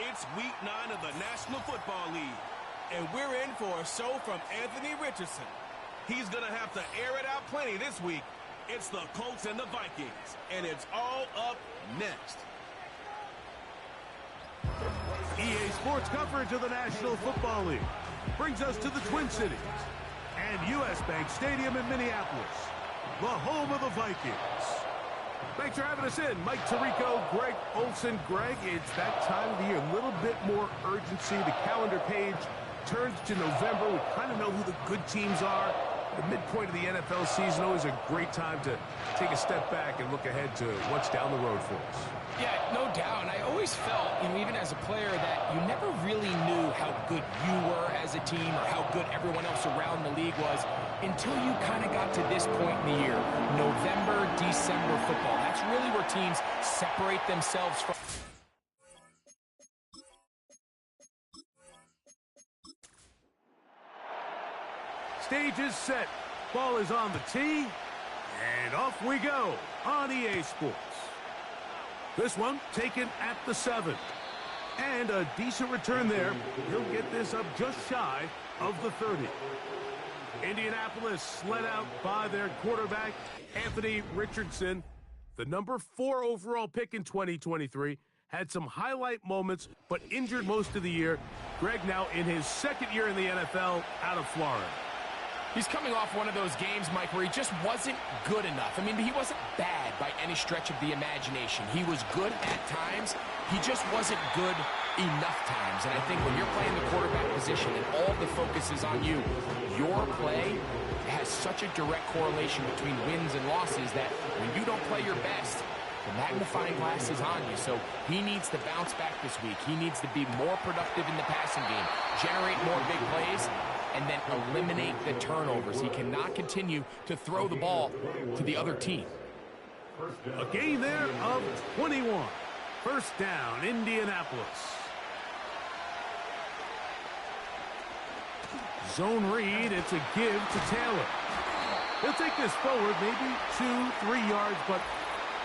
It's week 9 of the National Football League, and we're in for a show from Anthony Richardson. He's going to have to air it out plenty this week. It's the Colts and the Vikings, and it's all up next. EA Sports coverage of the National Football League brings us to the Twin Cities and U.S. Bank Stadium in Minneapolis, the home of the Vikings. Thanks for having us in. Mike Tirico, Greg Olson. Greg, it's that time of the year. A little bit more urgency. The calendar page turns to November. We kind of know who the good teams are. The midpoint of the NFL season, always a great time to take a step back and look ahead to what's down the road for us. Yeah, no doubt. And I always felt, even as a player, that you never really knew how good you were as a team or how good everyone else around the league was until you kind of got to this point in the year. November, December football. That's really where teams separate themselves from. Stage is set. Ball is on the tee. And off we go on EA Sports. This one taken at the 7. And a decent return there. He'll get this up just shy of the 30. Indianapolis led out by their quarterback, Anthony Richardson. The number 4 overall pick in 2023. Had some highlight moments, but injured most of the year. Greg now in his second year in the NFL out of Florida. He's coming off one of those games, Mike, where he just wasn't good enough. He wasn't bad by any stretch of the imagination. He was good at times. He just wasn't good enough times. And I think when you're playing the quarterback position and all the focus is on you, your play has such a direct correlation between wins and losses that when you don't play your best, the magnifying glass is on you. So he needs to bounce back this week. He needs to be more productive in the passing game, generate more big plays, and then eliminate the turnovers. He cannot continue to throw the ball to the other team. A gain there of 21. First down, Indianapolis. Zone read, it's a give to Taylor. He'll take this forward, maybe 2-3 yards, but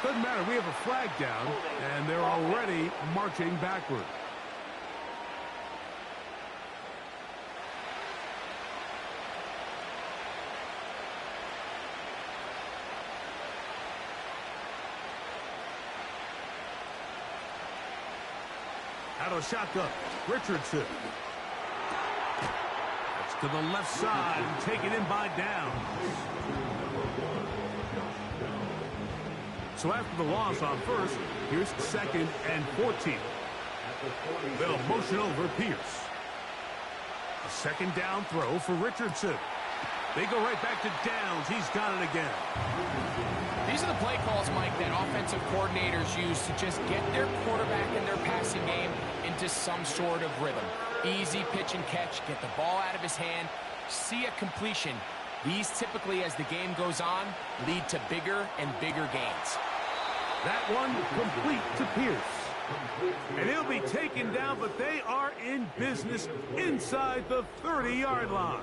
doesn't matter. We have a flag down, and they're already marching backward. Out of shotgun, Richardson. That's to the left side and taken in by Downs. So after the loss on first, here's 2nd and 14. They'll motion over Pierce. A second down throw for Richardson. They go right back to Downs. He's got it again. These are the play calls, Mike, that offensive coordinators use to just get their quarterback and their passing game into some sort of rhythm. Easy pitch and catch, get the ball out of his hand, see a completion. These typically, as the game goes on, lead to bigger and bigger gains. That one complete to Pierce. And he'll be taken down, but they are in business inside the 30-yard line.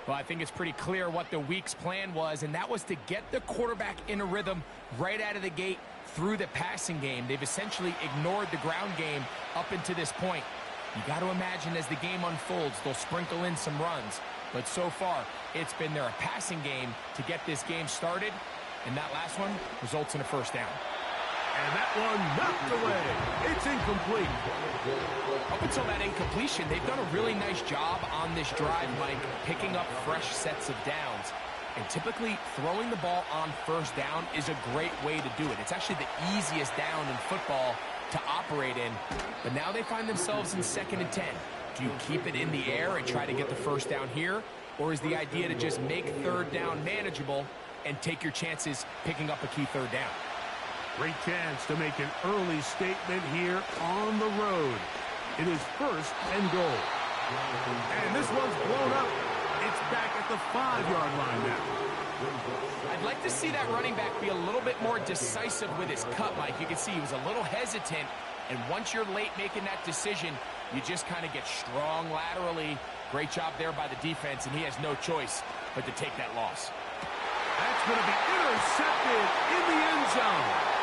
Well, I think it's pretty clear what the week's plan was, and that was to get the quarterback in a rhythm right out of the gate through the passing game. They've essentially ignored the ground game up until this point. You got to imagine as the game unfolds, they'll sprinkle in some runs. But so far, it's been their passing game to get this game started, and that last one results in a first down. And that one knocked away. It's incomplete. Up until that incompletion, they've done a really nice job on this drive, Mike, picking up fresh sets of downs. And typically, throwing the ball on first down is a great way to do it. It's actually the easiest down in football to operate in. But now they find themselves in 2nd and 10. Do you keep it in the air and try to get the first down here? Or is the idea to just make 3rd down manageable and take your chances picking up a key 3rd down? Great chance to make an early statement here on the road. It is 1st and goal. And this one's blown up. It's back at the 5-yard line now. I'd like to see that running back be a little bit more decisive with his cut, Mike. You can see he was a little hesitant, and once you're late making that decision, you just kind of get strong laterally. Great job there by the defense, and he has no choice but to take that loss. That's going to be intercepted in the end zone.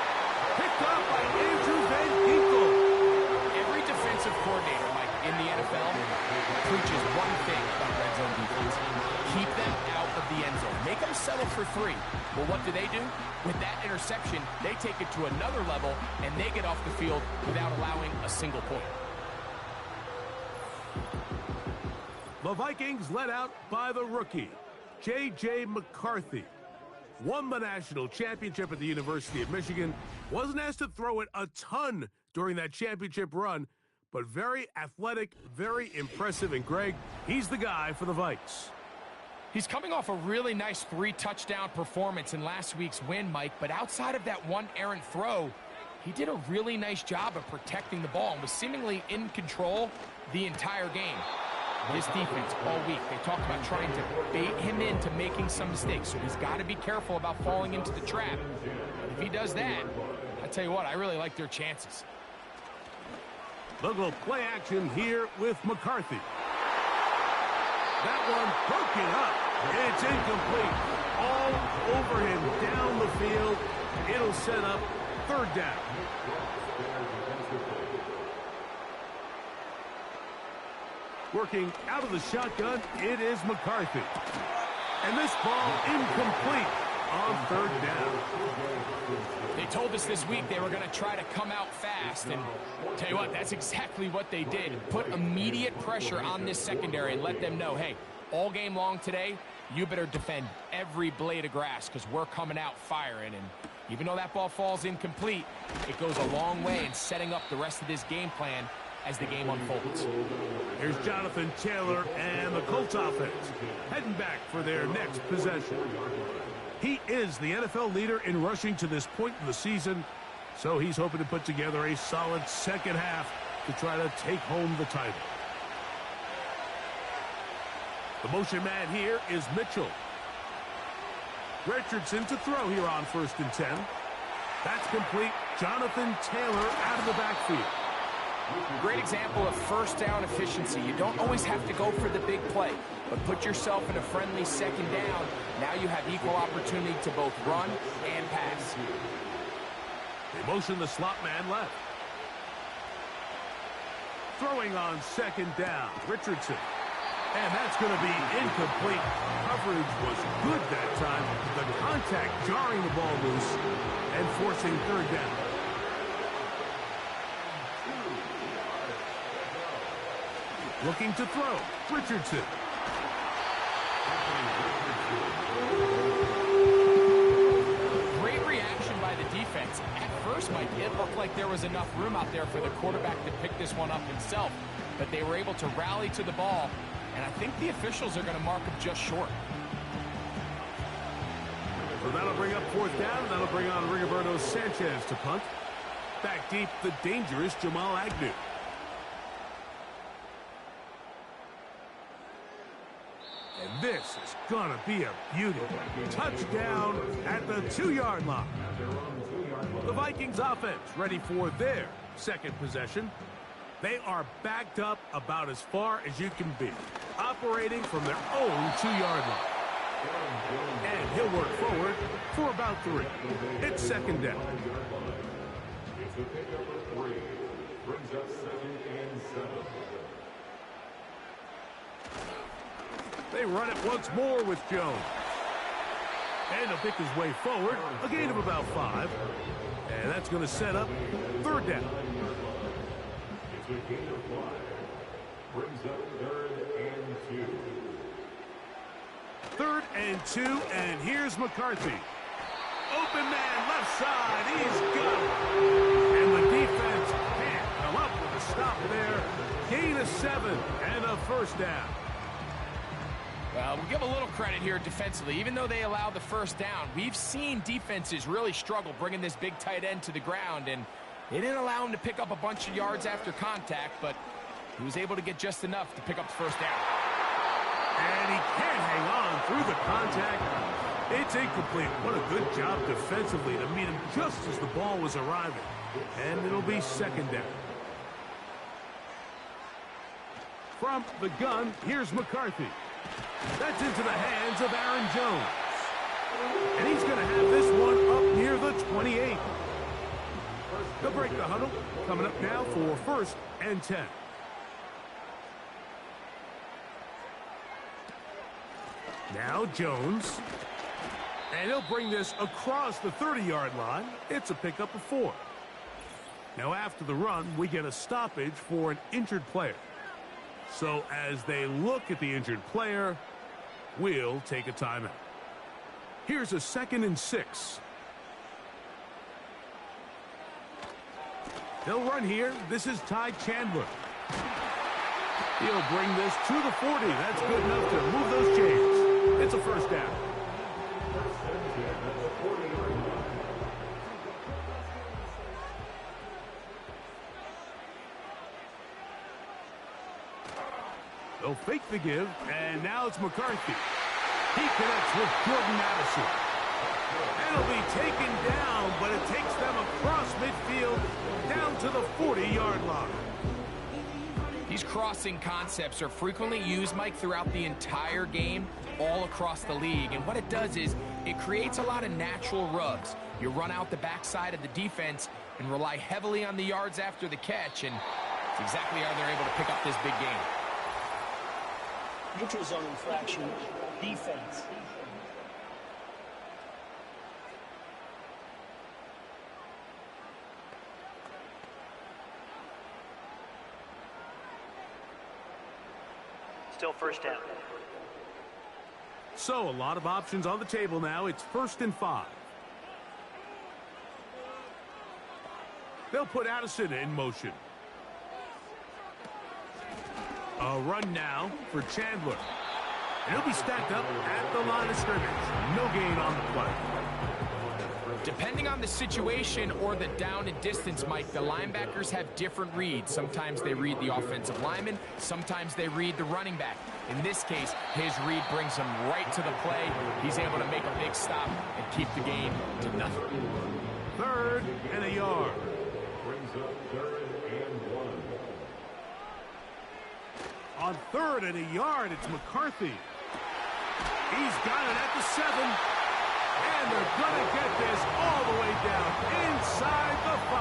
Picked up by Andrew Van Ginkel. offensive coordinator, Mike, in the NFL preaches one thing about red zone defense. Keep them out of the end zone. Make them settle for 3. Well, what do? With that interception, they take it to another level, and they get off the field without allowing a single point. The Vikings led out by the rookie, J.J. McCarthy. Won the national championship at the University of Michigan. Wasn't asked to throw it a ton during that championship run, but very athletic, very impressive. And Greg, he's the guy for the Vikes. He's coming off a really nice 3-touchdown performance in last week's win, Mike, but outside of that one errant throw, he did a really nice job of protecting the ball and was seemingly in control the entire game. This defense all week, they talked about trying to bait him into making some mistakes, so he's got to be careful about falling into the trap. If he does that, I tell you what, I really like their chances. They'll go play action here with McCarthy. That one broken up. It's incomplete. All over him down the field. It'll set up 3rd down. Working out of the shotgun, it is McCarthy. And this ball incomplete on 3rd down. They told us this week they were going to try to come out fast, and I'll tell you what, that's exactly what they did. Put immediate pressure on this secondary and let them know, hey, all game long today, you better defend every blade of grass because we're coming out firing. And even though that ball falls incomplete, it goes a long way in setting up the rest of this game plan as the game unfolds. Here's Jonathan Taylor and the Colts offense heading back for their next possession. He is the NFL leader in rushing to this point in the season, so he's hoping to put together a solid second half to try to take home the title. The motion man here is Mitchell. Richardson to throw here on 1st and 10. That's complete. Jonathan Taylor out of the backfield. Great example of 1st down efficiency. You don't always have to go for the big play, but put yourself in a friendly 2nd down. Now you have equal opportunity to both run and pass. They motion the slot man left. Throwing on 2nd down, Richardson. And that's going to be incomplete. Coverage was good that time. The contact jarring the ball loose and forcing 3rd down. Looking to throw, Richardson. Great reaction by the defense. At first, Mike, it looked like there was enough room out there for the quarterback to pick this one up himself, but they were able to rally to the ball, and I think the officials are going to mark him just short. So that'll bring up 4th down, and that'll bring on Rigoberto Sanchez to punt. Back deep, the dangerous Jamal Agnew. And this is going to be a beauty. Touchdown at the 2-yard line. The Vikings offense ready for their 2nd possession. They are backed up about as far as you can be, operating from their own 2-yard line. And he'll work forward for about 3. It's 2nd down. It's a pickup of 3. Brings up 2nd and 7. They run it once more with Jones. And he'll pick his way forward, a gain of about 5. And that's going to set up 3rd down. It's a gain of 5. Brings up 3rd and 2. 3rd and 2, and here's McCarthy. Open man, left side, he's got it. And the defense can't come up with a stop there. Gain of 7 and a 1st down. Well, we'll give a little credit here defensively. Even though they allowed the 1st down, we've seen defenses really struggle bringing this big tight end to the ground, and they didn't allow him to pick up a bunch of yards after contact, but he was able to get just enough to pick up the 1st down. And he can't hang on through the contact. It's incomplete. What a good job defensively to meet him just as the ball was arriving. And it'll be 2nd down. From the gun, here's McCarthy. That's into the hands of Aaron Jones. And he's going to have this one up near the 28. They'll break the huddle, coming up now for 1st and 10. Now Jones. And he'll bring this across the 30-yard line. It's a pickup of 4. Now after the run, we get a stoppage for an injured player. So as they look at the injured player, we'll take a timeout. Here's a 2nd and 6. They'll run here. This is Ty Chandler. He'll bring this to the 40. That's good enough to move those chains. It's a 1st down. They'll fake the give, and now it's McCarthy. He connects with Jordan Addison. And he'll be taken down, but it takes them across midfield down to the 40-yard line. These crossing concepts are frequently used, Mike, throughout the entire game, all across the league. And what it does is it creates a lot of natural rubs. You run out the backside of the defense and rely heavily on the yards after the catch, and it's exactly how they're able to pick up this big game. Neutral zone infraction, defense. Still 1st down. So a lot of options on the table now. It's 1st and 5. They'll put Addison in motion. A run now for Chandler. And he'll be stacked up at the line of scrimmage. No gain on the play. Depending on the situation or the down and distance, Mike, the linebackers have different reads. Sometimes they read the offensive lineman. Sometimes they read the running back. In this case, his read brings him right to the play. He's able to make a big stop and keep the game to nothing. 3rd and a yard. Brings up 3rd and 1. On 3rd and a yard, it's McCarthy. He's got it at the 7. And they're going to get this all the way down inside the 5.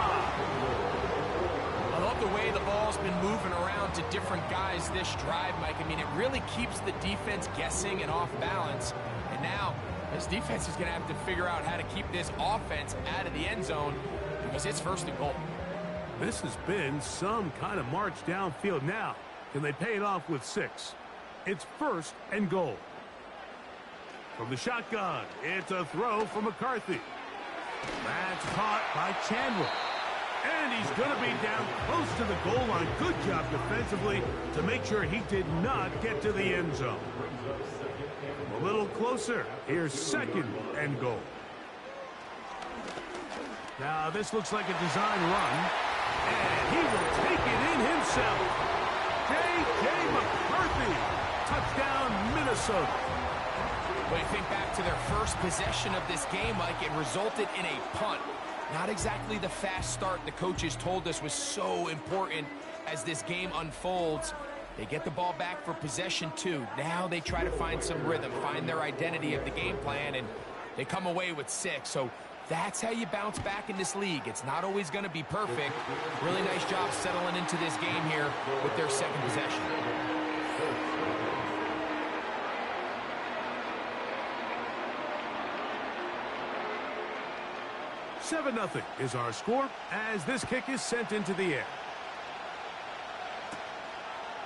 I love the way the ball's been moving around to different guys this drive, Mike. I mean, it really keeps the defense guessing and off balance. And now, this defense is going to have to figure out how to keep this offense out of the end zone because it's 1st and goal. This has been some kind of march downfield now. Can they pay it off with 6? It's 1st and goal. From the shotgun, it's a throw for McCarthy. That's caught by Chandler. And he's going to be down close to the goal line. Good job defensively to make sure he did not get to the end zone. A little closer. Here's 2nd and goal. Now this looks like a design run. And he will take it in himself. J.J. McCarthy. Touchdown, Minnesota. When you think back to their first possession of this game, Mike, it resulted in a punt. Not exactly the fast start the coaches told us was so important as this game unfolds. They get the ball back for possession 2. Now they try to find some rhythm, find their identity of the game plan, and they come away with 6. So that's how you bounce back in this league. It's not always going to be perfect. Really nice job settling into this game here with their 2nd possession. 7-0 is our score as this kick is sent into the air.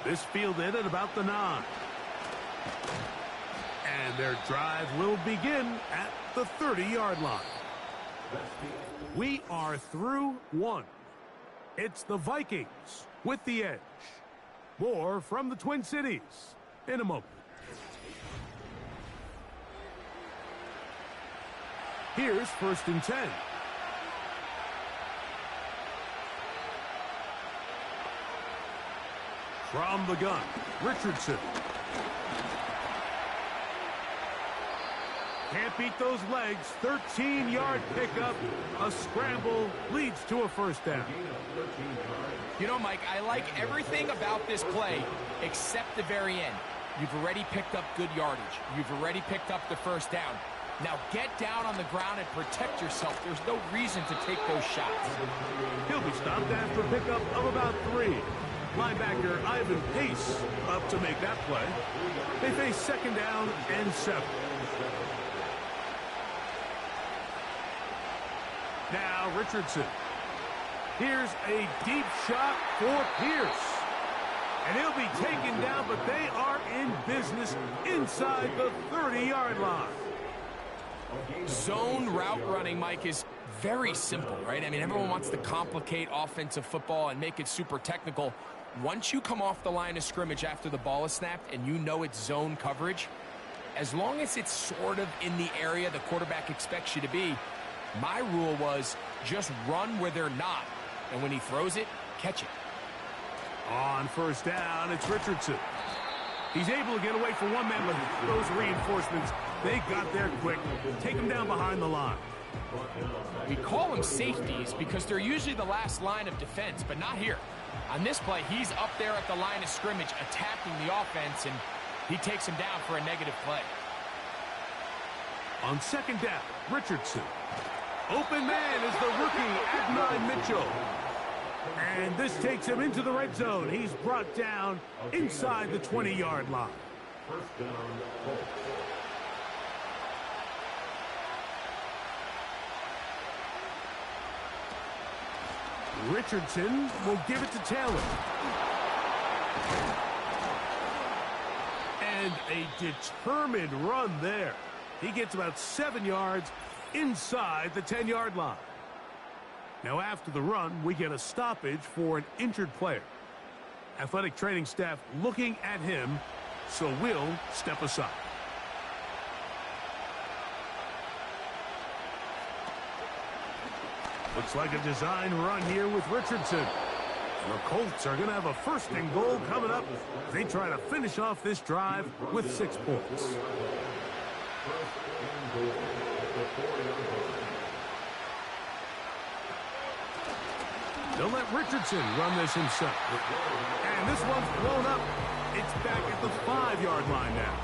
This fielded at about the 9. And their drive will begin at the 30-yard line. We are through 1. It's the Vikings with the edge. More from the Twin Cities in a moment. Here's 1st and 10. From the gun, Richardson. Can't beat those legs. 13-yard pickup. A scramble leads to a 1st down. You know, Mike, I like everything about this play except the very end. You've already picked up good yardage. You've already picked up the 1st down. Now get down on the ground and protect yourself. There's no reason to take those shots. He'll be stopped after a pickup of about 3. Linebacker Ivan Pace up to make that play. They face 2nd down and 7. Now Richardson. Here's a deep shot for Pierce. And he'll be taken down, but they are in business inside the 30-yard line. Zone route running, Mike, is very simple, right? I mean, everyone wants to complicate offensive football and make it super technical. Once you come off the line of scrimmage after the ball is snapped and you know it's zone coverage, as long as it's sort of in the area the quarterback expects you to be, my rule was just run where they're not. And when he throws it, catch it. On 1st down, it's Richardson. He's able to get away from one man, but those reinforcements, they got there quick. Take him down behind the line. We call them safeties because they're usually the last line of defense, but not here. On this play, he's up there at the line of scrimmage attacking the offense, and he takes him down for a negative play. On 2nd down, Richardson. Open man is the rookie, Adonai Mitchell. And this takes him into the red zone. He's brought down inside the 20-yard line. First down, Colts. Richardson will give it to Taylor. And a determined run there. He gets about 7 yards inside the 10-yard line. Now after the run, we get a stoppage for an injured player. Athletic training staff looking at him, so we'll step aside. Looks like a design run here with Richardson. The Colts are going to have a 1st and goal coming up as they try to finish off this drive with 6 points. They'll let Richardson run this himself. And this one's blown up. It's back at the 5-yard line now.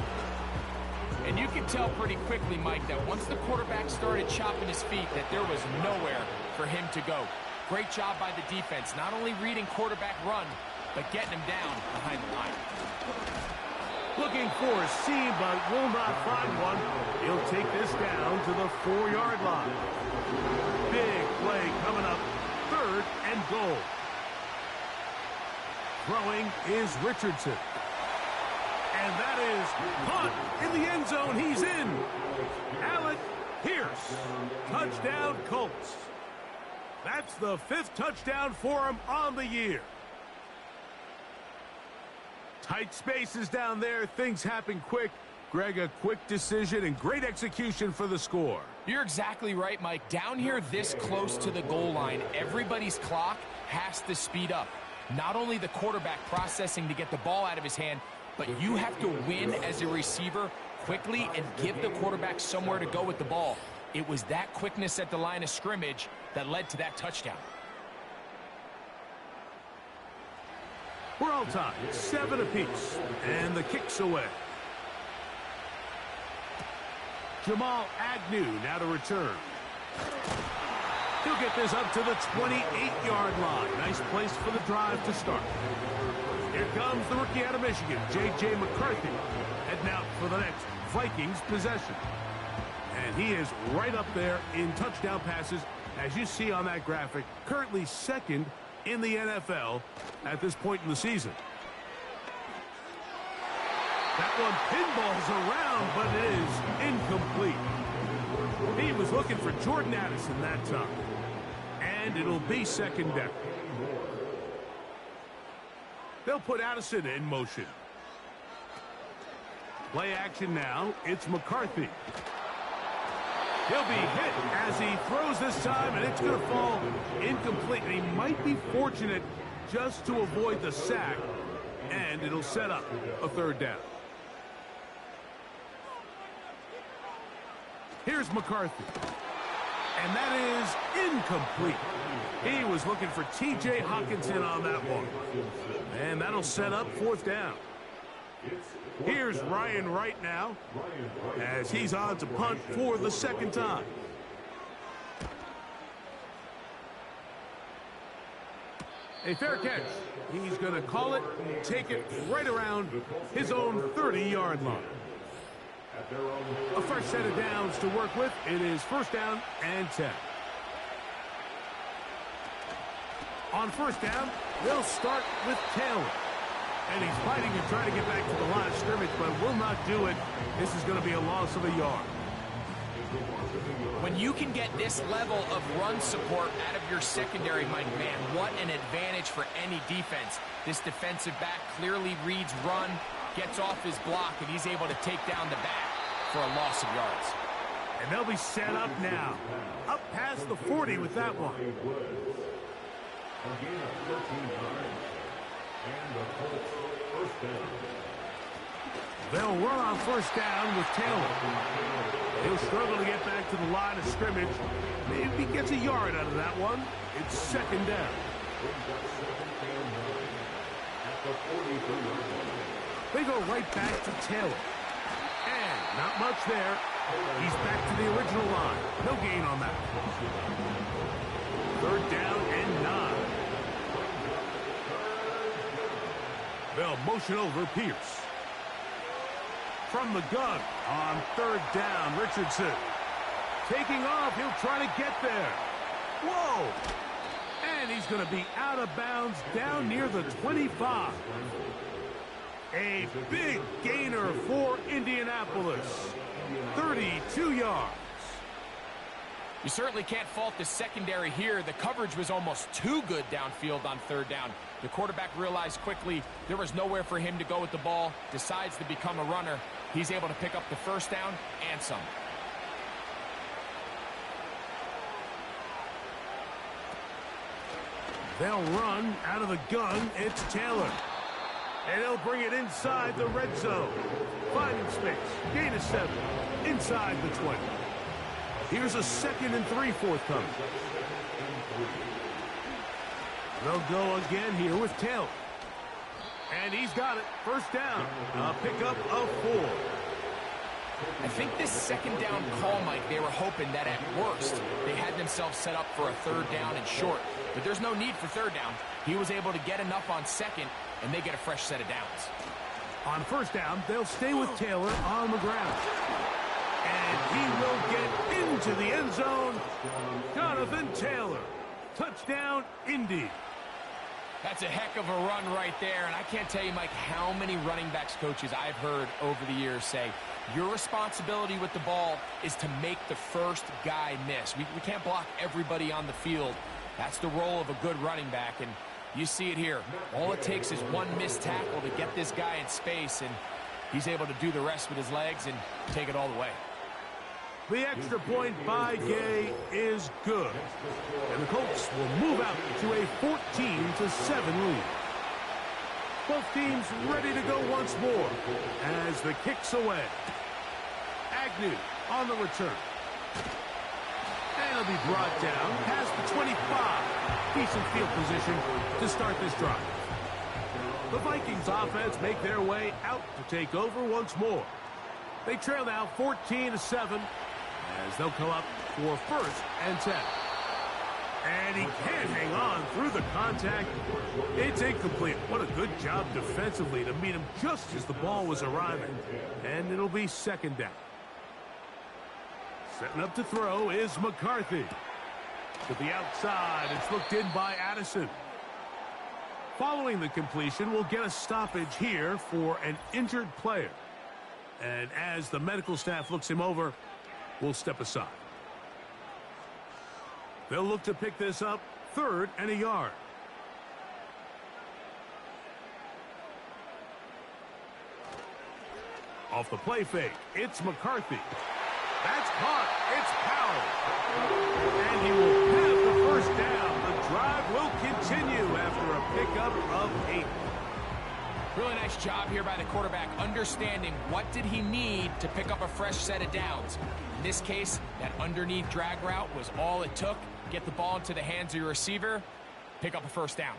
And you can tell pretty quickly, Mike, that once the quarterback started chopping his feet, that there was nowhere for him to go. Great job by the defense, not only reading quarterback run, but getting him down behind the line. Looking for a seam, but will not find one. He'll take this down to the 4-yard line. Big play coming up. 3rd and goal. Throwing is Richardson. And that is punt in the end zone. He's in. Alec Pierce. Touchdown, Colts. That's the 5th touchdown for him on the year. Tight spaces down there. Things happen quick. Greg, a quick decision and great execution for the score. You're exactly right, Mike. Down here this close to the goal line, everybody's clock has to speed up. Not only the quarterback processing to get the ball out of his hand, but you have to win as a receiver quickly and give the quarterback somewhere to go with the ball. It was that quickness at the line of scrimmage that led to that touchdown. We're all tied, 7 apiece, and the kick's away. Jamal Agnew now to return. He'll get this up to the 28-yard line. Nice place for the drive to start. Here comes the rookie out of Michigan, J.J. McCarthy, heading out for the next Vikings possession. And he is right up there in touchdown passes, as you see on that graphic, currently 2nd in the NFL at this point in the season. That one pinballs around, but it is incomplete. He was looking for Jordan Addison that time. And it'll be 2nd down. They'll put Addison in motion. Play action now. It's McCarthy. He'll be hit as he throws this time, and it's going to fall incomplete. And he might be fortunate just to avoid the sack, and it'll set up a 3rd down. Here's McCarthy. And that is incomplete. He was looking for T.J. Hawkinson on that one. And that'll set up 4th down. Here's Ryan Wright now, as he's on to punt for the second time. A fair catch. He's going to call it, take it right around his own 30-yard line. A fresh set of downs to work with. It is first down and 10. On first down, they'll start with Taylor. And he's fighting and trying to get back to the line of scrimmage, but will not do it. This is going to be a loss of a yard. When you can get this level of run support out of your secondary, Mike, man, what an advantage for any defense. This defensive back clearly reads run, gets off his block, and he's able to take down the back for a loss of yards. And they'll be set up now. Up past the 40 with that one. They'll run on first down with Taylor. He'll struggle to get back to the line of scrimmage. Maybe gets a yard out of that one. It's second down. They go right back to Taylor. And not much there. He's back to the original line. No gain on that. Third down and 9. They'll motion over Pierce. From the gun on third down, Richardson. Taking off, he'll try to get there. Whoa! And he's going to be out of bounds down near the 25. A big gainer for Indianapolis. 32 yards. You certainly can't fault the secondary here. The coverage was almost too good downfield on third down. The quarterback realized quickly there was nowhere for him to go with the ball, decides to become a runner. He's able to pick up the first down and some. They'll run out of the gun. It's Taylor. And they'll bring it inside the red zone. Finding space. Gain of 7. Inside the 20. Here's a 2nd and 3 forthcoming. They'll go again here with Taylor. And he's got it. First down. A pickup of 4. I think this second down call, Mike, they were hoping that at worst they had themselves set up for a third down and short. But there's no need for third down. He was able to get enough on second, and they get a fresh set of downs. On first down, they'll stay with Taylor on the ground. And he will get into the end zone. Jonathan Taylor. Touchdown, Indy. That's a heck of a run right there. And I can't tell you, Mike, how many running backs coaches I've heard over the years say, your responsibility with the ball is to make the first guy miss. We can't block everybody on the field. That's the role of a good running back. And you see it here. All it takes is one missed tackle to get this guy in space, and he's able to do the rest with his legs and take it all the way. The extra point by Gay is good. And the Colts will move out to a 14-7 lead. Both teams ready to go once more as the kick's away. Agnew on the return. And he'll be brought down past the 25. Decent field position to start this drive. The Vikings offense make their way out to take over once more. They trail now 14-7 as they'll come up for first and 10. And he can't hang on through the contact. It's incomplete. What a good job defensively to meet him just as the ball was arriving. And it'll be second down. Setting up to throw is McCarthy. To the outside, it's looked in by Addison. Following the completion, we'll get a stoppage here for an injured player. And as the medical staff looks him over, we'll step aside. They'll look to pick this up, 3rd and a yard. Off the play fake, it's McCarthy. That's caught. It's Powell. And he will have the first down. The drive will continue after a pickup of 8. Really nice job here by the quarterback, understanding what did he need to pick up a fresh set of downs. In this case, that underneath drag route was all it took. Get the ball into the hands of your receiver, pick up a first down.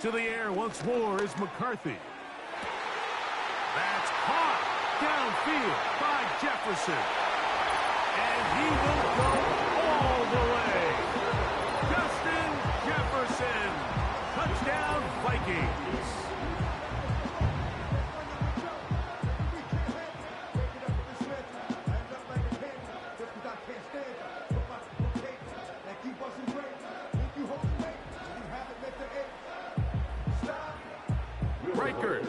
To the air once more is McCarthy. That's caught downfield by Jefferson. And he will go all the way. Justin Jefferson. Touchdown, Vikings.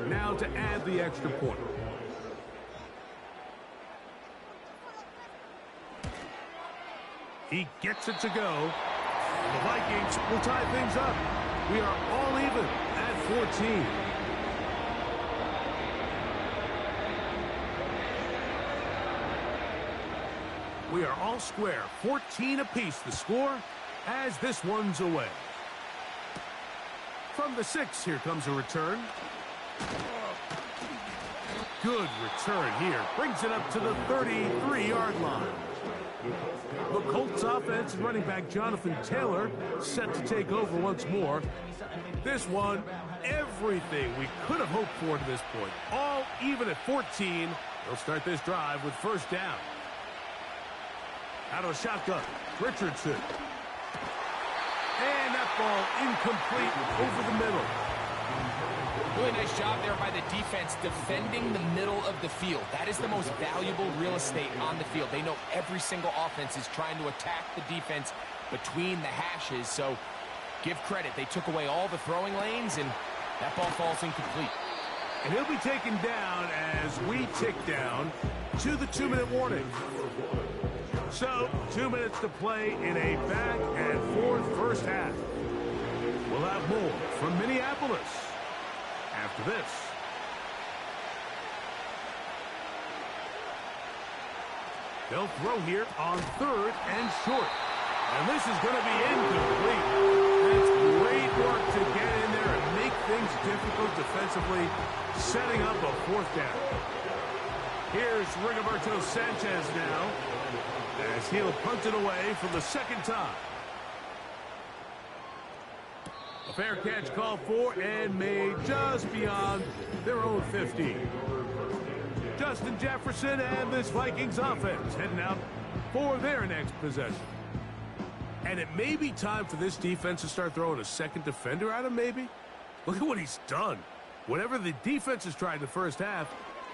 Now to add the extra point. He gets it to go. The Vikings will tie things up. We are all even at 14. We are all square. 14 apiece the score as this one's away. From the 6, here comes a return. Good return here. Brings it up to the 33-yard line. The Colts offense and running back Jonathan Taylor set to take over once more. This one, everything we could have hoped for to this point. All even at 14. They'll start this drive with first down. Out of a shotgun, Richardson. And that ball incomplete over the middle. Really nice job there by the defense defending the middle of the field. That is the most valuable real estate on the field. They know every single offense is trying to attack the defense between the hashes. So give credit. They took away all the throwing lanes, and that ball falls incomplete. And he'll be taken down as we tick down to the 2-minute warning. So 2 minutes to play in a back-and-forth first half. We'll have more from Minneapolis after this. They'll throw here on 3rd and short. And this is going to be incomplete. That's great work to get in there and make things difficult defensively, setting up a 4th down. Here's Rigoberto Sanchez now, as he'll punt it away for the 2nd time. A fair catch called for and made just beyond their own 50. Justin Jefferson and this Vikings offense heading out for their next possession. And it may be time for this defense to start throwing a second defender at him, maybe. Look at what he's done. Whatever the defense has tried the first half,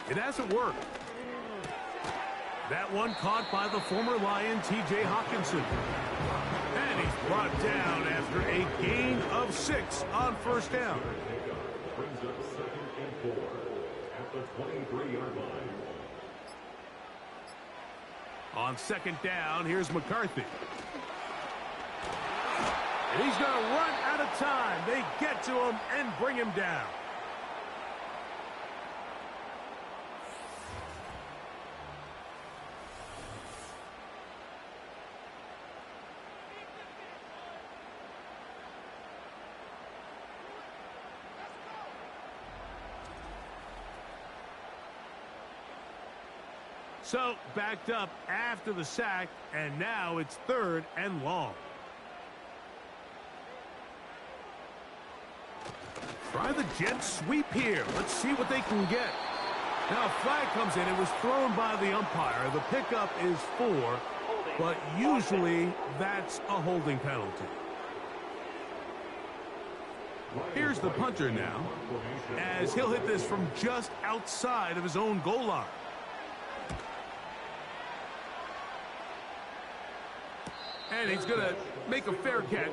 it hasn't worked. That one caught by the former Lion, T.J. Hawkinson. And he's brought down after a gain of 6 on first down. Brings up 2nd and 4 at the 23-yard line. On 2nd down, here's McCarthy. And he's going to run out of time. They get to him and bring him down. So, backed up after the sack, and now it's 3rd and long. Try the jet sweep here. Let's see what they can get. Now, a flag comes in. It was thrown by the umpire. The pickup is 4, but usually that's a holding penalty. Here's the punter now, as he'll hit this from just outside of his own goal line. And he's going to make a fair catch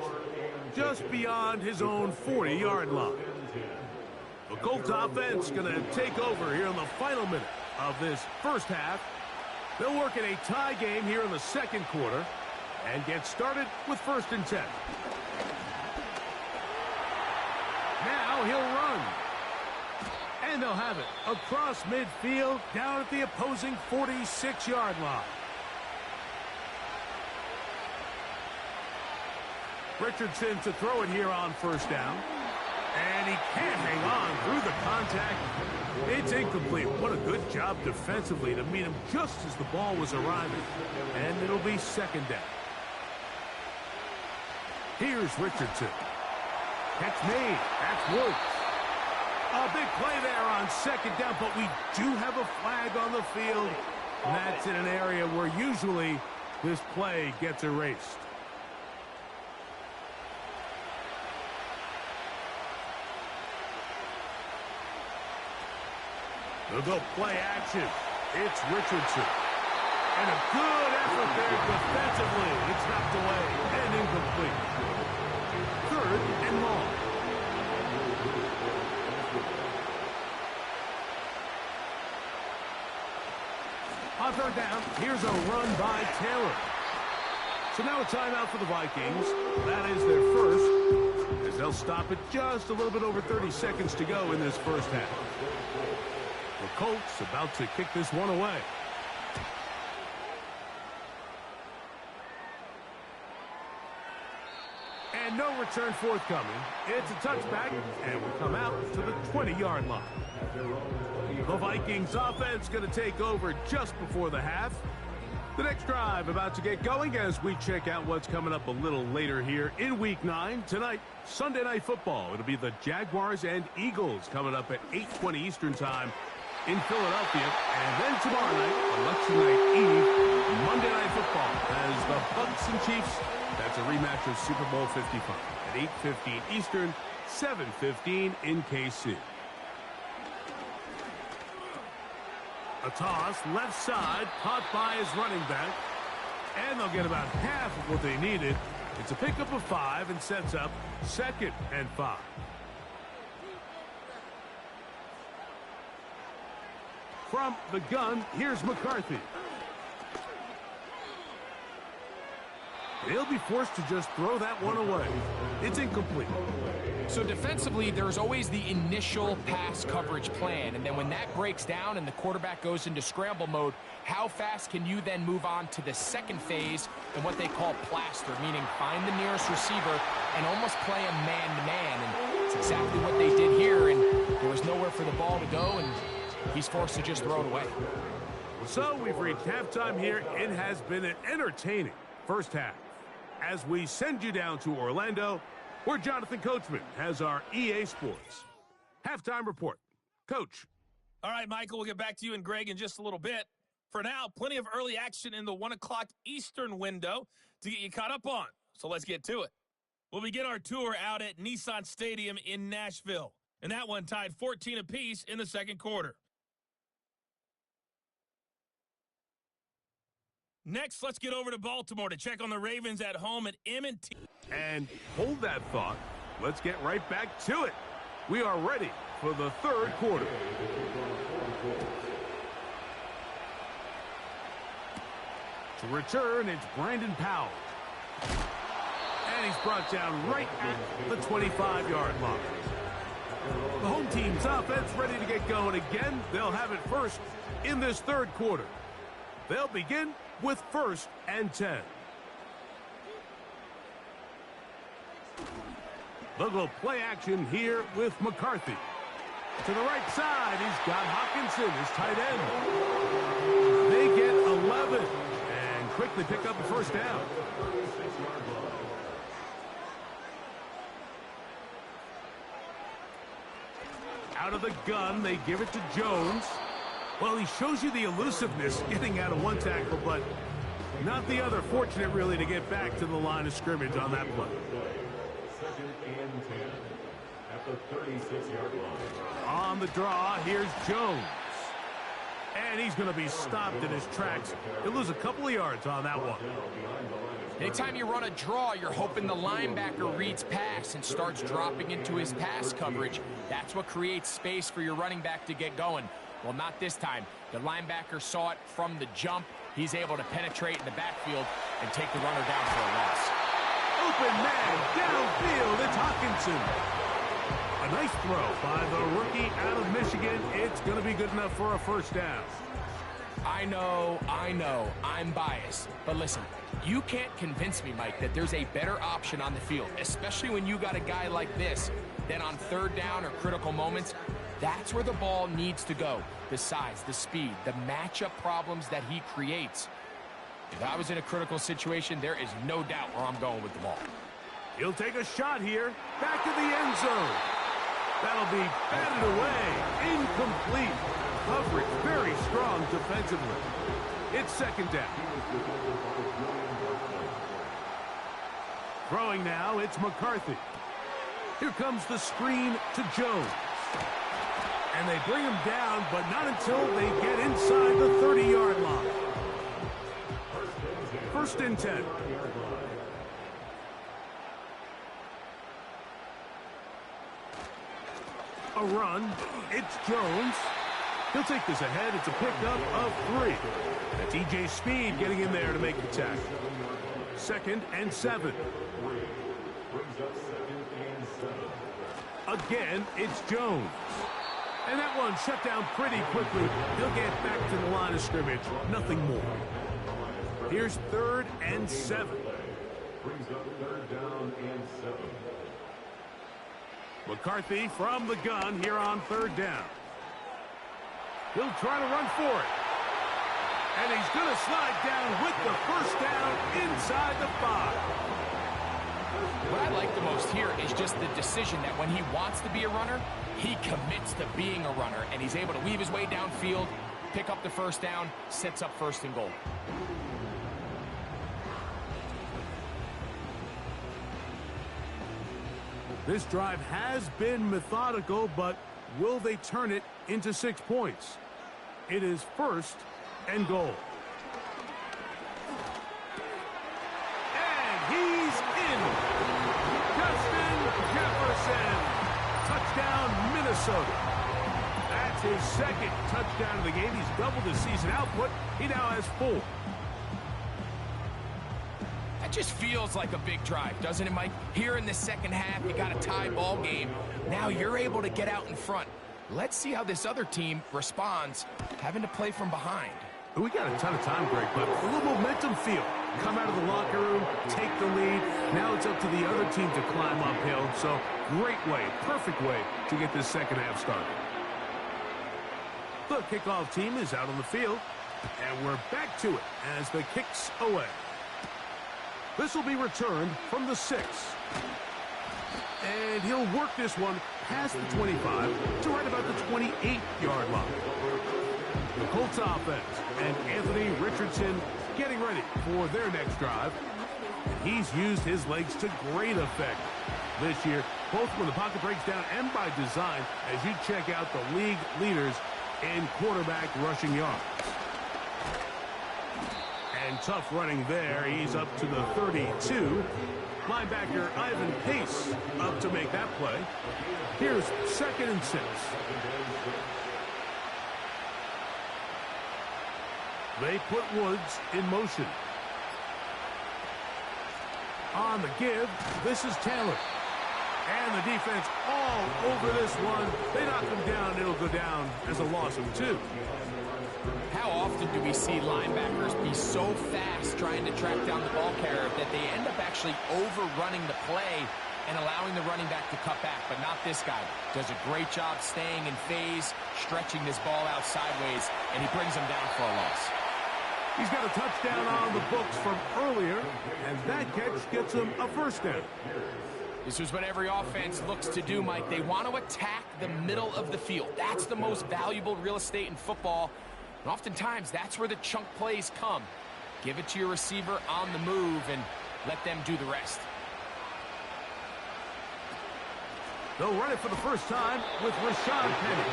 just beyond his own 40-yard line. The Colts offense going to take over here in the final minute of this first half. They'll work in a tie game here in the 2nd quarter and get started with 1st and 10. Now he'll run. And they'll have it across midfield down at the opposing 46-yard line. Richardson to throw it here on first down. And he can't hang on through the contact. It's incomplete. What a good job defensively to meet him just as the ball was arriving. And it'll be 2nd down. Here's Richardson. Catch made. That's Woods. A big play there on second down, but we do have a flag on the field. And that's in an area where usually this play gets erased. They'll go play action. It's Richardson. And a good effort there defensively. It's knocked away and incomplete. 3rd and long. On 3rd down, here's a run by Taylor. So now a timeout for the Vikings. That is their first, as they'll stop it just a little bit over 30 seconds to go in this first half. The Colts about to kick this one away. And no return forthcoming. It's a touchback, and we come out to the 20-yard line. The Vikings offense going to take over just before the half. The next drive about to get going as we check out what's coming up a little later here in Week 9. Tonight, Sunday Night Football. It'll be the Jaguars and Eagles coming up at 8:20 Eastern Time in Philadelphia. And then tomorrow night, Election Night Eve, Monday Night Football as the Bucs and Chiefs. That's a rematch of Super Bowl 55 at 8:15 Eastern, 7:15 in KC. A toss, left side, caught by his running back. And they'll get about half of what they needed. It's a pickup of 5 and sets up 2nd and 5. From the gun, here's McCarthy. They'll be forced to just throw that one away. It's incomplete. So defensively, there's always the initial pass coverage plan, and then when that breaks down and the quarterback goes into scramble mode, how fast can you then move on to the second phase and what they call plaster, meaning find the nearest receiver and almost play him man-to-man, and it's exactly what they did here, and there was nowhere for the ball to go, and he's forced to just throw it away. So we've reached halftime here. It has been an entertaining first half. As we send you down to Orlando, where Jonathan Coachman has our EA Sports halftime report. Coach. All right, Michael, we'll get back to you and Greg in just a little bit. For now, plenty of early action in the 1 o'clock Eastern window to get you caught up on. So let's get to it. We'll begin our tour out at Nissan Stadium in Nashville. And that one tied 14 apiece in the second quarter. Next, let's get over to Baltimore to check on the Ravens at home at M&T. And hold that thought. Let's get right back to it. We are ready for the third quarter. To return, it's Brandon Powell. And he's brought down right at the 25-yard line. The home team's offense ready to get going again. They'll have it first in this third quarter. They'll begin with 1st and 10. They'll go play action here with McCarthy. To the right side, he's got Hawkinson, his tight end. They get 11 and quickly pick up a first down. Out of the gun, they give it to Jones. Well, he shows you the elusiveness getting out of one tackle, but not the other. Fortunate, really, to get back to the line of scrimmage on that play. 2nd and 10 at the 36-yard line. On the draw, here's Jones. And he's going to be stopped in his tracks. He'll lose a couple of yards on that one. Anytime you run a draw, you're hoping the linebacker reads pass and starts dropping into his pass coverage. That's what creates space for your running back to get going. Well, not this time. The linebacker saw it from the jump. He's able to penetrate in the backfield and take the runner down for a loss. Open man, downfield, it's Hawkinson. A nice throw by the rookie out of Michigan. It's going to be good enough for a first down. I know, I'm biased. But listen, you can't convince me, Mike, that there's a better option on the field, especially when you got a guy like this, than on 3rd down or critical moments. That's where the ball needs to go. The size, the speed, the matchup problems that he creates. If I was in a critical situation, there is no doubt where I'm going with the ball. He'll take a shot here. Back to the end zone. That'll be batted away. Incomplete. Coverage very strong defensively. It's second down. Throwing now, it's McCarthy. Here comes the screen to Jones. And they bring him down, but not until they get inside the 30-yard line. First and 10. A run. It's Jones. He'll take this ahead. It's a pickup of 3. That's E.J. Speed getting in there to make the tackle. Second and 7. Again, it's Jones. And that one shut down pretty quickly. He'll get back to the line of scrimmage. Nothing more. Here's 3rd and 7. Brings up 3rd down and 7. McCarthy from the gun here on 3rd down. He'll try to run for it. And he's going to slide down with the first down inside the 5. What I like the most here is just the decision that when he wants to be a runner, he commits to being a runner, and he's able to weave his way downfield, pick up the first down, sets up 1st and goal. This drive has been methodical, but will they turn it into 6 points? It is 1st and goal. And he's in. Justin Jefferson. Touchdown, Minnesota. That's his 2nd touchdown of the game. He's doubled his season output. He now has 4. That just feels like a big drive, doesn't it, Mike? Here in the second half, you got a tie ball game. Now you're able to get out in front. Let's see how this other team responds, having to play from behind. We got a ton of time, Greg, but a little momentum feel. Come out of the locker room, take the lead. Now it's up to the other team to climb uphill. So great way, perfect way to get this second half started. The kickoff team is out on the field, and we're back to it as the kick's away. This will be returned from the 6. And he'll work this one past the 25 to right about the 28-yard line. The Colts offense and Anthony Richardson getting ready for their next drive. And he's used his legs to great effect this year, both when the pocket breaks down and by design, as you check out the league leaders in quarterback rushing yards. And tough running there. He's up to the 32. Linebacker Ivan Pace up to make that play. Here's 2nd and 6. They put Woods in motion. On the give, this is Taylor. And the defense all over this one. They knock him down. It'll go down as a loss of 2. How often do we see linebackers be so fast trying to track down the ball carrier that they end up actually overrunning the play and allowing the running back to cut back? But not this guy. Does a great job staying in phase, stretching this ball out sideways, and he brings him down for a loss. He's got a touchdown on the books from earlier, and that catch gets him a first down. This is what every offense looks to do, Mike. They want to attack the middle of the field. That's the most valuable real estate in football. And oftentimes, that's where the chunk plays come. Give it to your receiver on the move and let them do the rest. They'll run it for the first time with Rashad Penny.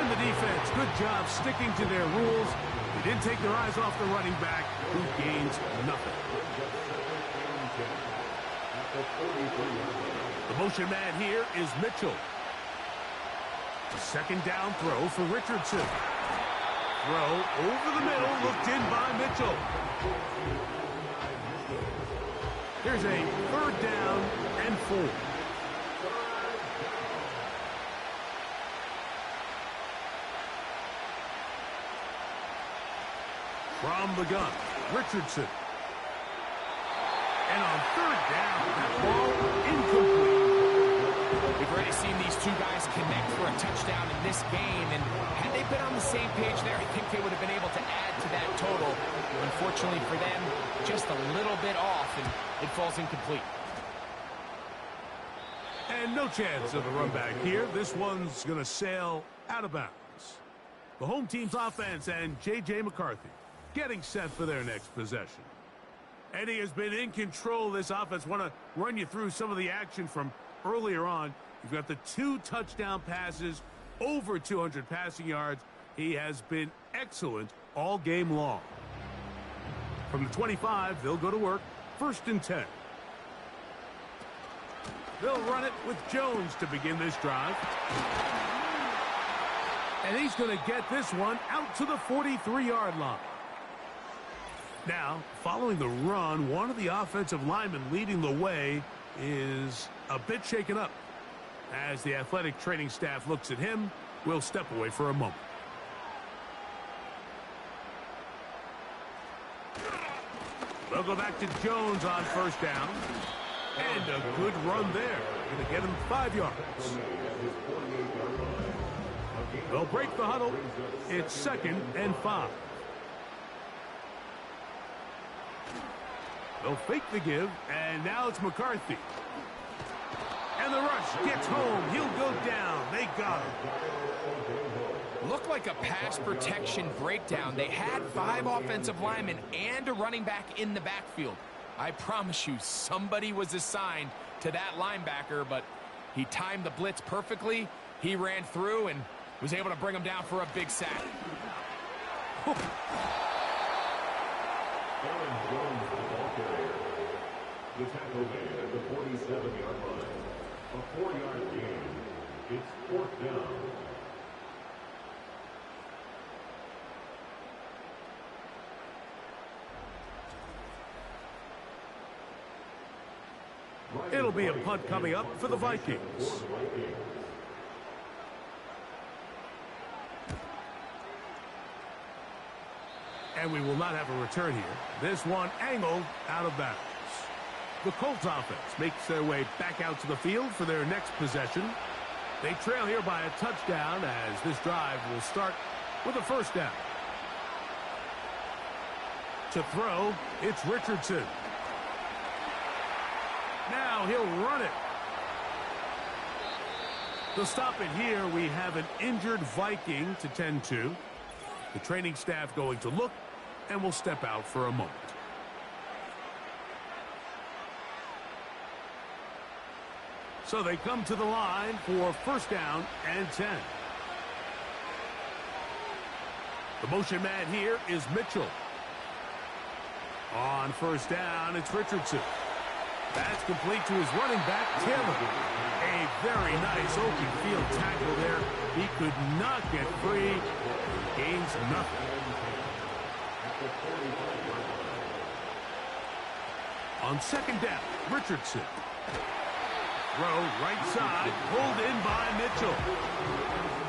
And the defense, good job sticking to their rules. They didn't take their eyes off the running back, who gains nothing. The motion man here is Mitchell. Second down throw for Richardson. Throw over the middle, looked in by Mitchell. Here's a 3rd down and 4. From the gun, Richardson. And on 3rd down, that ball incomplete. We've already seen these two guys connect for a touchdown in this game, and had they been on the same page there, I think they would have been able to add to that total. Unfortunately for them, just a little bit off, and it falls incomplete. And no chance of a run back here. This one's going to sail out of bounds. The home team's offense and J.J. McCarthy getting set for their next possession. Eddie has been in control of this offense. Want to run you through some of the action from earlier on. You've got the 2 touchdown passes, over 200 passing yards. He has been excellent all game long. From the 25, they'll go to work. 1st and 10. They'll run it with Jones to begin this drive. And he's going to get this one out to the 43-yard line. Now, following the run, one of the offensive linemen leading the way is a bit shaken up. As the athletic training staff looks at him, we'll step away for a moment. They'll go back to Jones on 1st down. And a good run there. Going to get him 5 yards. They'll break the huddle. It's 2nd and 5. They'll fake the give, and now it's McCarthy. And the rush gets home. He'll go down. They got him. Looked like a pass protection breakdown. They had 5 offensive linemen and a running back in the backfield. I promise you, somebody was assigned to that linebacker, but he timed the blitz perfectly. He ran through and was able to bring him down for a big sack. The tackle made at the 47-yard line. A 4-yard gain. It's 4th down. It'll be a punt coming up for the Vikings. And we will not have a return here. This one angled out of bounds. The Colts offense makes their way back out to the field for their next possession. They trail here by a touchdown as this drive will start with a 1st down. To throw, it's Richardson. Now he'll run it. To stop it here, we have an injured Viking to tend to. The training staff going to look, and will step out for a moment. So they come to the line for 1st down and 10. The motion man here is Mitchell. On 1st down, it's Richardson. That's complete to his running back, Taylor. A very nice open field tackle there. He could not get free. Gains nothing. On 2nd down, Richardson. Throw right side, pulled in by Mitchell.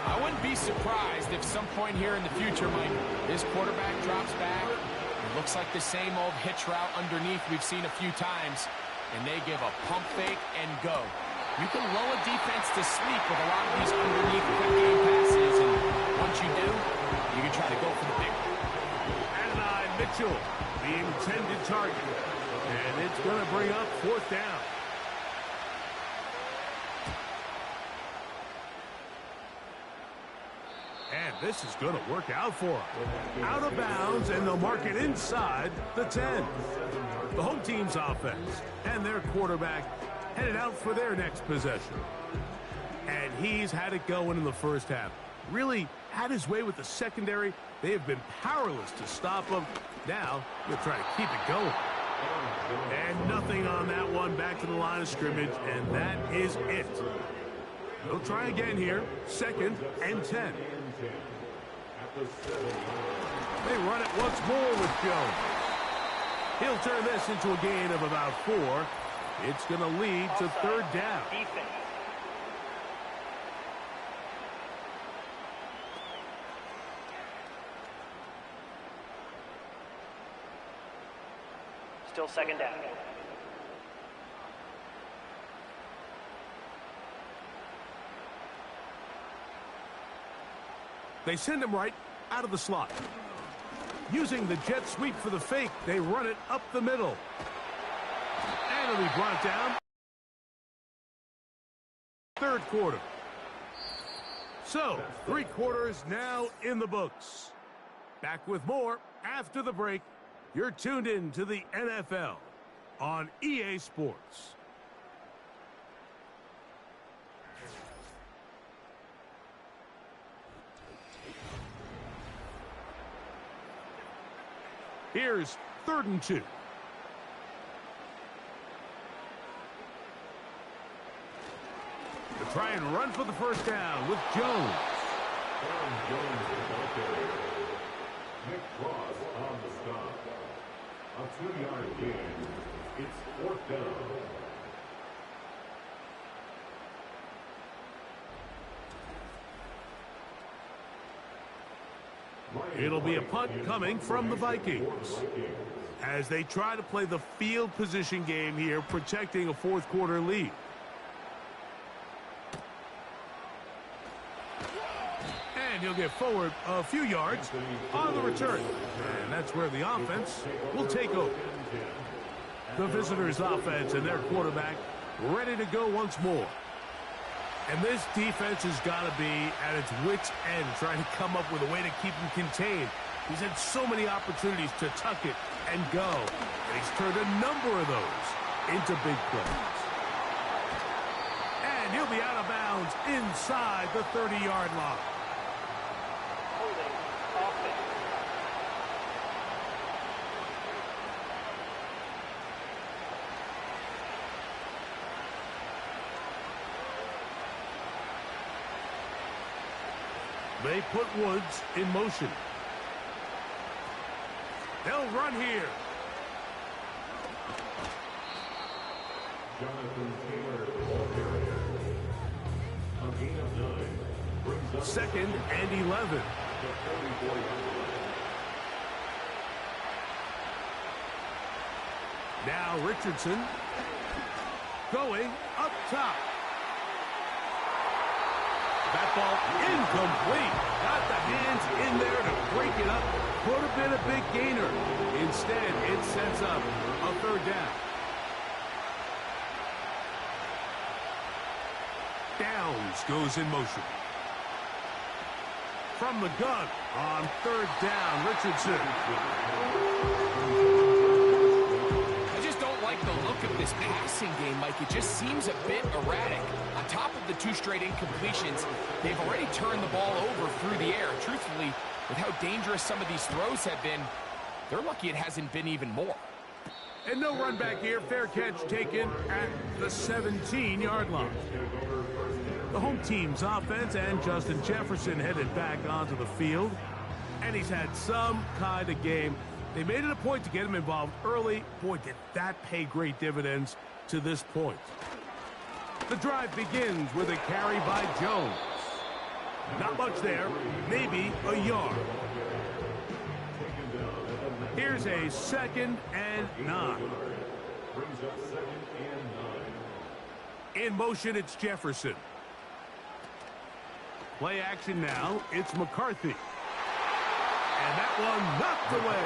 I wouldn't be surprised if some point here in the future, Mike, this quarterback drops back. It looks like the same old hitch route underneath we've seen a few times. And they give a pump fake and go. You can lull a defense to sleep with a lot of these underneath quick game passes. And once you do, you can try to go for the big one. And Mitchell, the intended target. And it's going to bring up 4th down. And this is going to work out for them. Out of bounds, and they'll mark it inside the 10. The home team's offense and their quarterback headed out for their next possession. And he's had it going in the 1st half. Really had his way with the secondary. They have been powerless to stop him. Now he'll try to keep it going. And nothing on that one. Back to the line of scrimmage, and that is it. They'll try again here. 2nd and 10. They run it once more with Jones. He'll turn this into a gain of about 4. It's going to lead to 3rd down. Still 2nd down. They send him right out of the slot. Using the jet sweep for the fake, they run it up the middle. And it'll be brought down third quarter. So, 3 quarters now in the books. Back with more after the break. You're tuned in to the NFL on EA Sports. Here's 3rd and 2. To try and run for the first down with Jones. Nick Cross on the stop. A 2-yard gain. It's 4th down. It'll be a punt coming from the Vikings as they try to play the field position game here, protecting a 4th quarter lead. And he'll get forward a few yards on the return. And that's where the offense will take over. The visitors' offense and their quarterback ready to go once more. And this defense has got to be at its wits' end, trying to come up with a way to keep him contained. He's had so many opportunities to tuck it and go, and he's turned a number of those into big plays. And he'll be out of bounds inside the 30-yard line. Holding offense. They put Woods in motion. They'll run here. Jonathan Taylor, the ball carrier. A gain of 9 brings up 2nd and 11. the 44-yard line. Now Richardson going up top. That ball incomplete. Got the hands in there to break it up. Could have been a big gainer. Instead, it sets up a 3rd down. Downs goes in motion. From the gun on 3rd down, Richardson. I just don't like the look of this passing game, Mike. It just seems a bit erratic. On top of the 2 straight incompletions, they've already turned the ball over through the air. Truthfully, with how dangerous some of these throws have been, they're lucky it hasn't been even more. And no run back here. Fair catch taken at the 17-yard line. The home team's offense and Justin Jefferson headed back onto the field. And he's had some kind of game. They made it a point to get him involved early. Boy, did that pay great dividends to this point. The drive begins with a carry by Jones. Not much there, maybe a yard. Here's a 2nd and 9. Brings up 2nd and 9. In motion, it's Jefferson. Play action now, it's McCarthy. And that one knocked away.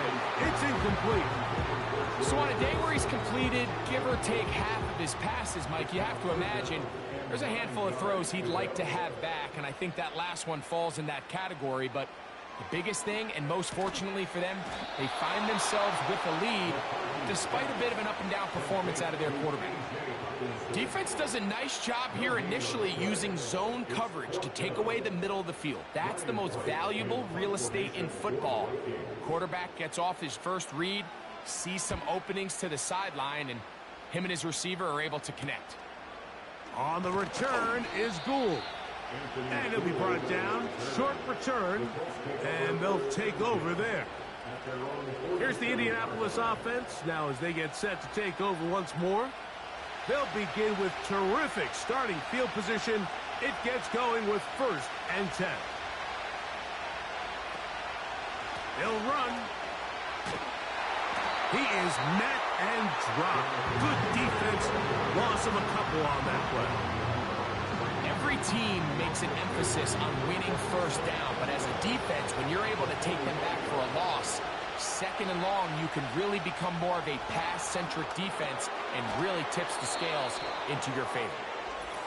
It's incomplete. So on a day where he's completed, give or take half of his passes, Mike, you have to imagine there's a handful of throws he'd like to have back, and I think that last one falls in that category. But the biggest thing, and most fortunately for them, they find themselves with a lead despite a bit of an up-and-down performance out of their quarterback. Defense does a nice job here initially using zone coverage to take away the middle of the field. That's the most valuable real estate in football. Quarterback gets off his first read, sees some openings to the sideline, and him and his receiver are able to connect. On the return is Gould. And he'll be brought down. Short return. And they'll take over there. Here's the Indianapolis offense. Now as they get set to take over once more, they'll begin with terrific starting field position. It gets going with 1st and 10. They'll run. He is met and dropped. Good defense. Loss of a couple on that play. Every team makes an emphasis on winning first down, but as a defense, when you're able to take them back for a loss, 2nd and long, you can really become more of a pass-centric defense and really tips the scales into your favor.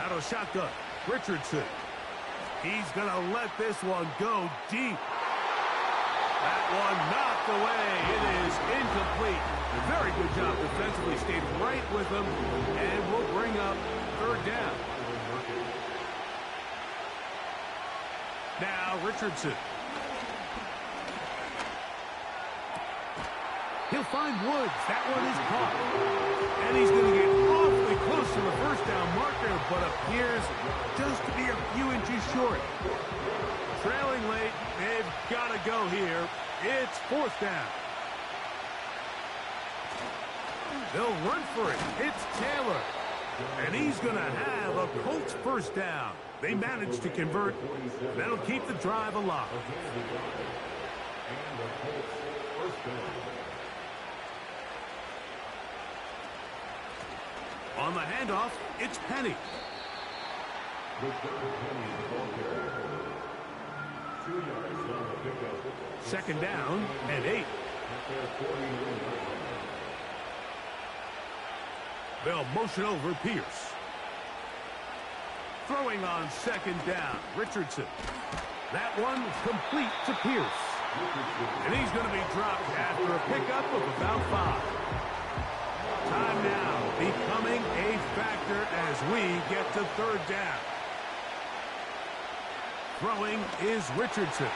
Out of shotgun, Richardson. He's going to let this one go deep. That one knocked away. It is incomplete. A very good job defensively. Stayed right with him, and will bring up third down. Now Richardson. He'll find Woods. That one is caught. And he's going to get awfully close to the first down marker, but appears just to be a few inches short. Trailing late, they've got to go here. It's fourth down. They'll run for it. It's Taylor. And he's going to have a Colts first down. They managed to convert. That'll keep the drive alive. On the handoff, it's Penny. Second down and 8. They'll motion over Pierce. Throwing on second down, Richardson. That one complete to Pierce. And he's going to be dropped after a pickup of about 5. Time now becoming a factor as we get to third down. Throwing is Richardson.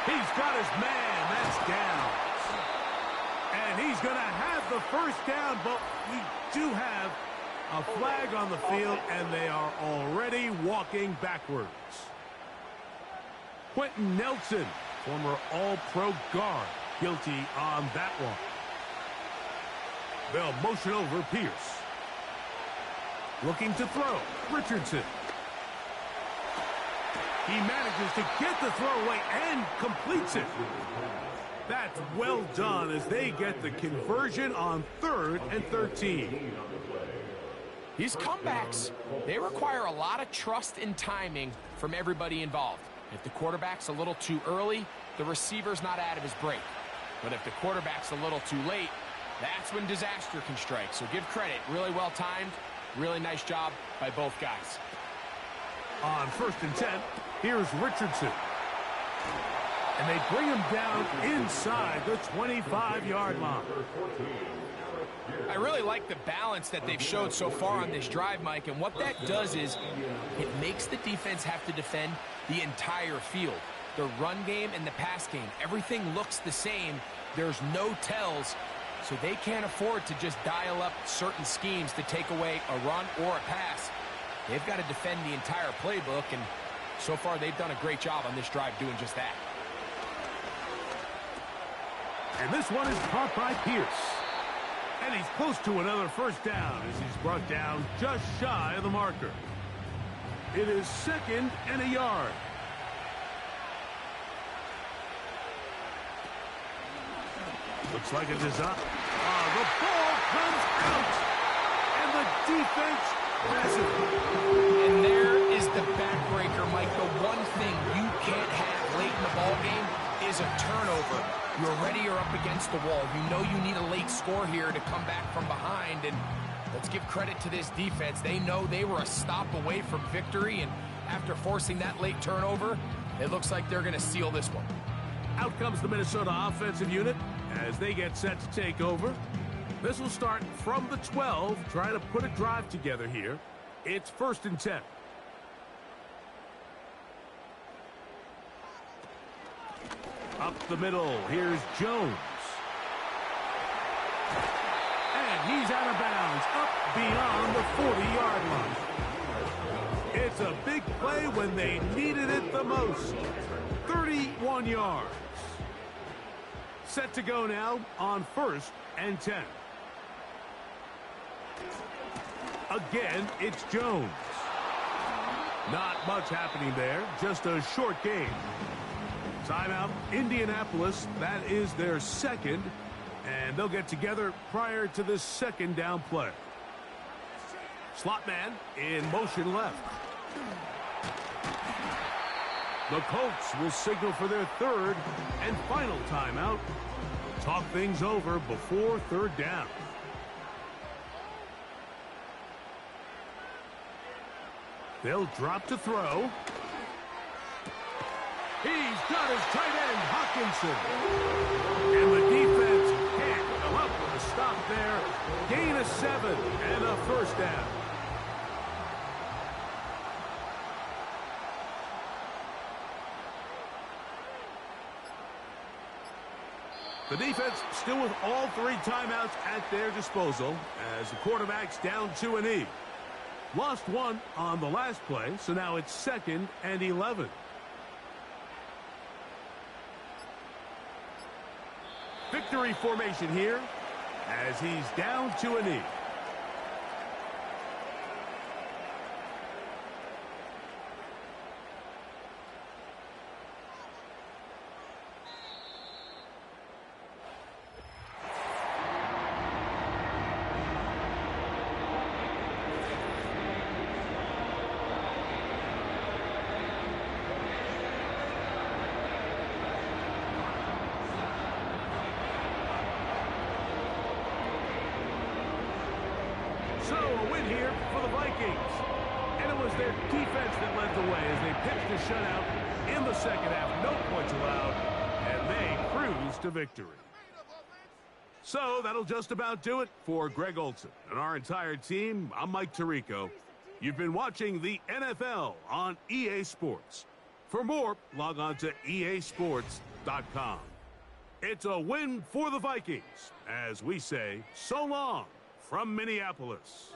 He's got his man. That's down. And he's going to have the first down, but we do have a flag on the field, and they are already walking backwards. Quentin Nelson, former All-Pro guard, guilty on that one. They'll motion over Pierce. Looking to throw, Richardson. He manages to get the throw away and completes it. That's well done as they get the conversion on 3rd and 13. These comebacks, they require a lot of trust and timing from everybody involved. If the quarterback's a little too early, the receiver's not out of his break. But if the quarterback's a little too late, that's when disaster can strike. So give credit. Really well timed. Really nice job by both guys. On 1st and 10, here's Richardson. And they bring him down inside the 25-yard line. I really like the balance that they've showed so far on this drive, Mike. And what that does is it makes the defense have to defend the entire field. The run game and the pass game, everything looks the same. There's no tells. So they can't afford to just dial up certain schemes to take away a run or a pass. They've got to defend the entire playbook, and so far they've done a great job on this drive doing just that. And this one is caught by Pierce. And he's close to another first down as he's brought down just shy of the marker. It is 2nd and a yard. Looks like a design. The ball comes out. And the defense has it. And there is the backbreaker, Mike. The one thing you can't have late in the ball game is a turnover. You're already up against the wall. You know you need a late score here to come back from behind. And let's give credit to this defense. They know they were a stop away from victory. And after forcing that late turnover, it looks like they're going to seal this one. Out comes the Minnesota offensive unit as they get set to take over. This will start from the 12, trying to put a drive together here. It's 1st and 10. Up the middle, here's Jones. And he's out of bounds, up beyond the 40-yard line. It's a big play when they needed it the most. 31 yards. Set to go now on 1st and 10. Again, it's Jones. Not much happening there, just a short game. Timeout, Indianapolis. That is their 2nd, and they'll get together prior to this 2nd down play. Slot man in motion left. The Colts will signal for their 3rd and final timeout. Talk things over before 3rd down. They'll drop to throw. He's got his tight end, Hawkinson. And the defense can't come up with a stop there. Gain of 7 and a first down. The defense still with all 3 timeouts at their disposal as the quarterback's down 2-E. Lost 1 on the last play, so now it's 2nd and 11. Victory formation here as he's down 2-E. So, a win here for the Vikings. And it was their defense that led the way as they pitched a shutout in the second half. No points allowed, and they cruised to victory. So, that'll just about do it for Greg Olson and our entire team. I'm Mike Tirico. You've been watching the NFL on EA Sports. For more, log on to easports.com. It's a win for the Vikings, as we say so long from Minneapolis.